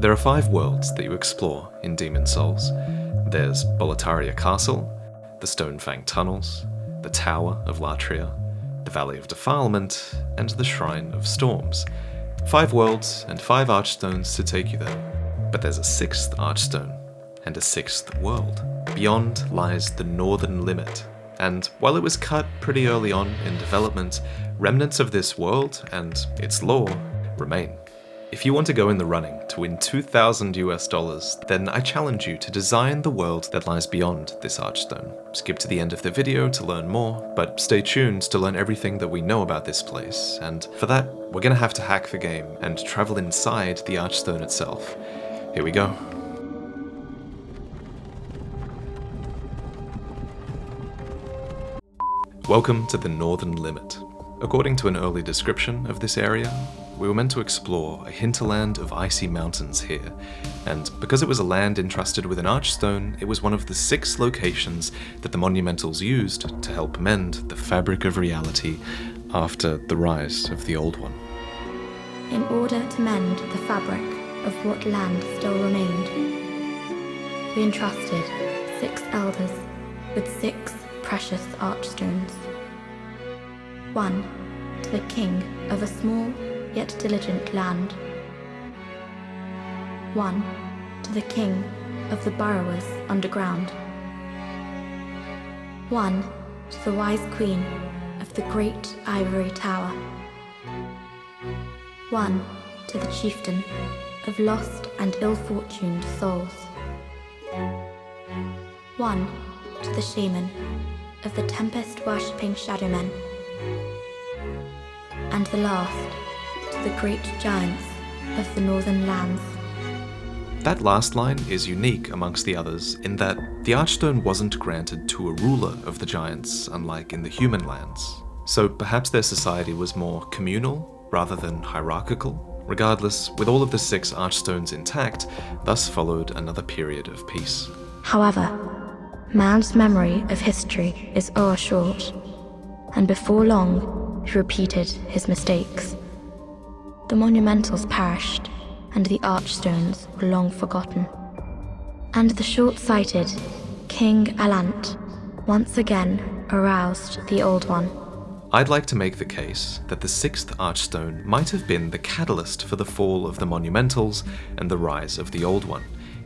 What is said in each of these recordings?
There are 5 worlds that you explore in Demon Souls. There's Boletaria Castle, the Stonefang Tunnels, the Tower of Latria, the Valley of Defilement, and the Shrine of Storms. 5 worlds and 5 Archstones to take you there. But there's a 6th Archstone, and a 6th world. Beyond lies the Northern Limit, and while it was cut pretty early on in development, remnants of this world and its lore remain. If you want to go in the running to win $2,000 US, then I challenge you to design the world that lies beyond this Archstone. Skip to the end of the video to learn more, but stay tuned to learn everything that we know about this place, and for that, we're gonna have to hack the game and travel inside the Archstone itself. Here we go. Welcome to the Northern Limit. According to an early description of this area, we were meant to explore a hinterland of icy mountains here, and because it was a land entrusted with an Archstone, it was one of the 6 locations that the Monumentals used to help mend the fabric of reality after the rise of the Old One. In order to mend the fabric of what land still remained, we entrusted 6 elders with 6 precious Archstones. 1 to the king of a small yet diligent land. 1 to the king of the burrowers underground. 1 to the wise queen of the great ivory tower. 1 to the chieftain of lost and ill-fortuned souls. 1 to the shaman of the tempest-worshipping shadowmen. And the last to the great giants of the northern lands. That last line is unique amongst the others in that the Archstone wasn't granted to a ruler of the giants, unlike in the human lands. So perhaps their society was more communal rather than hierarchical. Regardless, with all of the 6 Archstones intact, thus followed another period of peace. However, man's memory of history is o'ershort, and before long, he repeated his mistakes. The Monumentals perished, and the Archstones were long forgotten. And the short-sighted King Alant once again aroused the Old One. I'd like to make the case that the 6th Archstone might have been the catalyst for the fall of the Monumentals and the rise of the Old One.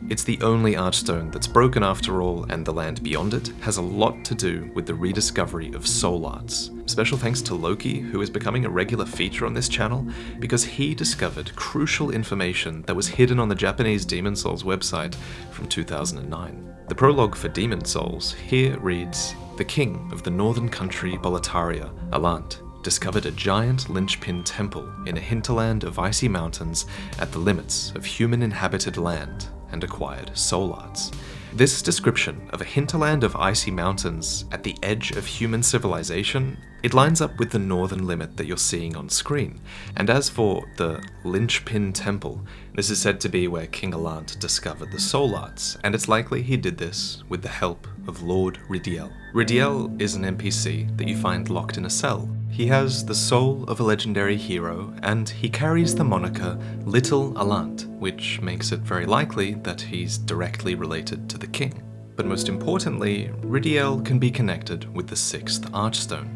It's the only Archstone that's broken after all, and the land beyond it has a lot to do with the rediscovery of soul arts. Special thanks to Loki, who is becoming a regular feature on this channel, because he discovered crucial information that was hidden on the Japanese Demon Souls website from 2009. The prologue for Demon Souls here reads, "The king of the northern country Boletaria, Alant, discovered a giant linchpin temple in a hinterland of icy mountains at the limits of human-inhabited land, and acquired soul arts." This description of a hinterland of icy mountains at the edge of human civilization, it lines up with the northern limit that you're seeing on screen. And as for the Linchpin Temple, this is said to be where King Alant discovered the soul arts, and it's likely he did this with the help of Lord Ridiel. Ridiel is an NPC that you find locked in a cell. He has the soul of a legendary hero, and he carries the moniker Little Alant, which makes it very likely that he's directly related to the king. But most importantly, Ridiel can be connected with the 6th Archstone.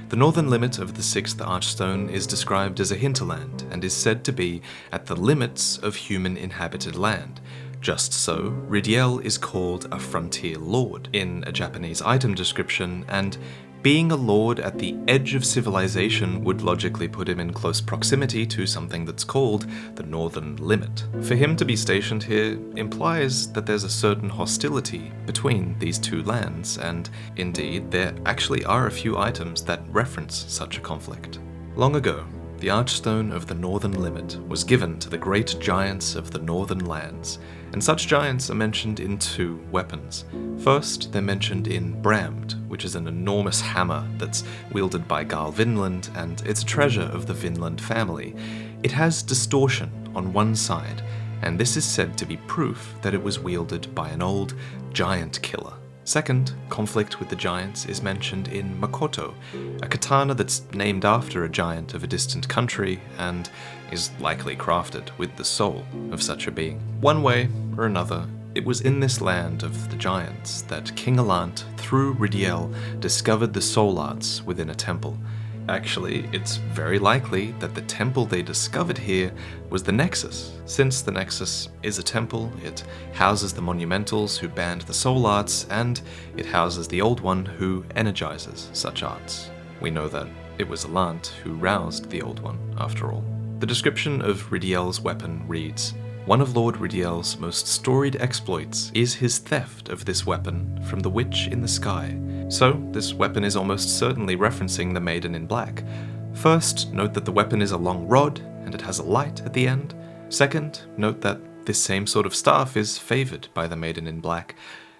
The northern limit of the 6th Archstone is described as a hinterland, and is said to be at the limits of human-inhabited land. Just so, Ridiel is called a frontier lord in a Japanese item description, and being a lord at the edge of civilization would logically put him in close proximity to something that's called the Northern Limit. For him to be stationed here implies that there's a certain hostility between these 2 lands, and indeed, there actually are a few items that reference such a conflict. Long ago, the Archstone of the Northern Limit was given to the great giants of the northern lands, and such giants are mentioned in 2 weapons. First, they're mentioned in Bramd, which is an enormous hammer that's wielded by Garl Vinland, and it's a treasure of the Vinland family. It has distortion on one side, and this is said to be proof that it was wielded by an old giant killer. Second, conflict with the giants is mentioned in Makoto, a katana that's named after a giant of a distant country, and is likely crafted with the soul of such a being. One way or another, it was in this land of the giants that King Alant, through Ridiel, discovered the soul arts within a temple. Actually, it's very likely that the temple they discovered here was the Nexus. Since the Nexus is a temple, it houses the Monumentals who banned the soul arts, and it houses the Old One who energizes such arts. We know that it was Alant who roused the Old One, after all. The description of Ridiel's weapon reads, "One of Lord Ridiel's most storied exploits is his theft of this weapon from the Witch in the Sky." So, this weapon is almost certainly referencing the Maiden in Black. First, note that the weapon is a long rod, and it has a light at the end. Second, note that this same sort of staff is favoured by the Maiden in Black.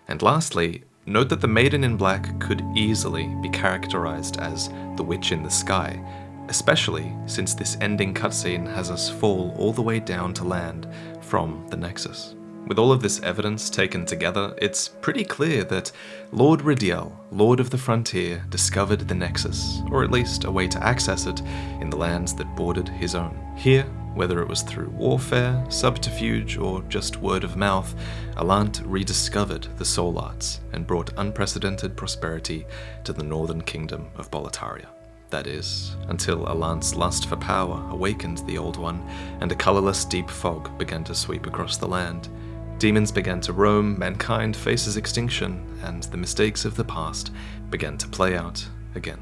And lastly, note that the Maiden in Black could easily be characterised as the Witch in the Sky, especially since this ending cutscene has us fall all the way down to land from the Nexus. With all of this evidence taken together, it's pretty clear that Lord Ridiel, Lord of the Frontier, discovered the Nexus, or at least a way to access it, in the lands that bordered his own. Here, whether it was through warfare, subterfuge, or just word of mouth, Alant rediscovered the soul arts and brought unprecedented prosperity to the northern kingdom of Boletaria. That is, until Alant's lust for power awakened the Old One, and a colourless deep fog began to sweep across the land. Demons began to roam, mankind faces extinction, and the mistakes of the past began to play out again.